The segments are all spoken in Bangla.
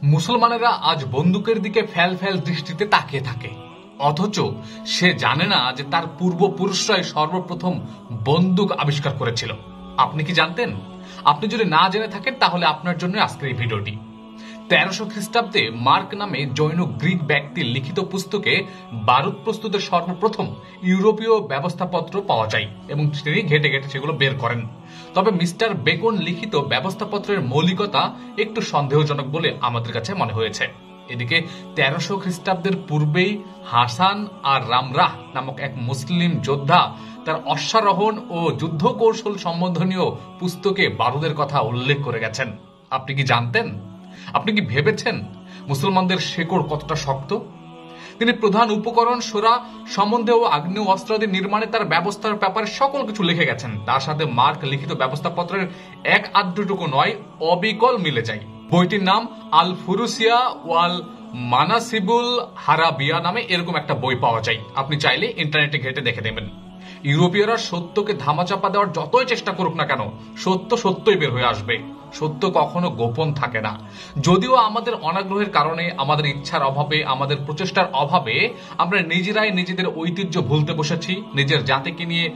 মুসলমানেরা আজ বন্দুকের দিকে ফ্যাল ফ্যাল দৃষ্টিতে তাকিয়ে থাকে, অথচ সে জানে না যে তার পূর্বপুরুষরাই সর্বপ্রথম বন্দুক আবিষ্কার করেছিল। আপনি কি জানতেন? আপনি যদি না জেনে থাকেন তাহলে আপনার জন্য আজকের এই ভিডিওটি। 1300 খ্রিস্টাব্দে মার্ক নামে জৈন গ্রিক ব্যক্তির লিখিত পুস্তকে বারুদ প্রস্তুতের সর্বপ্রথম ইউরোপীয় ব্যবস্থাপত্র পাওয়া যায় এবং তিনি ঘেটে ঘেটে সেগুলো বের করেন। তবে মিস্টার বেকন লিখিত ব্যবস্থাপত্রের মৌলিকতা একটু সন্দেহজনক বলে আমাদের কাছে মনে হয়েছে। এদিকে 1300 খ্রিস্টাব্দের পূর্বেই হাসান আর রামরাহ নামক এক মুসলিম যোদ্ধা তার অশ্বারোহণ ও যুদ্ধ কৌশল সম্বন্ধনীয় পুস্তকে বারুদের কথা উল্লেখ করে গেছেন। আপনি কি জানতেন? আপনি কি ভেবেছেন মুসলমানদের শেকড় কতটা শক্ত? তিনি প্রধান উপকরণ সোরা সম্বন্ধে ও আগ্নেয় অস্ত্রাদি নির্মাণে তার ব্যবস্থার ব্যাপারে সকল কিছু লিখে গেছেন। তার সাথে মার্ক লিখিত ব্যবস্থাপত্রের এক আধটুকু নয়, অবিকল মিলে যায়। বইটির নাম আল ফুরুসিয়া ওয়াল মানাসিবুল হারাবিয়া নামে এরকম একটা বই পাওয়া যায়। আপনি চাইলে ইন্টারনেটে ঘেটে দেখে নেবেন। ইউরোপীয়রা সত্যকে ধামাচাপা দেওয়ার যতই চেষ্টা করুক না কেন, সত্য সত্যই বের হয়ে আসবে। সত্য কখনো গোপন থাকে না। যদিও আমাদের অনাগ্রহের কারণে, আমাদের ইচ্ছার অভাবে, আমাদের প্রচেষ্টার অভাবে আমরা নিজেরাই নিজেদের ঐতিহ্য ভুলতে বসেছি, নিজের জাতিকে নিয়ে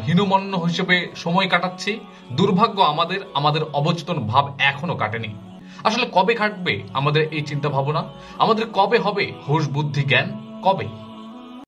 হীনমন্য হিসেবে সময় কাটাচ্ছি। দুর্ভাগ্য আমাদের অবচেতন ভাব এখনো কাটেনি। আসলে কবে কাটবে আমাদের এই চিন্তা ভাবনা? আমাদের কবে হবে হুঁশ বুদ্ধি জ্ঞান? কবে?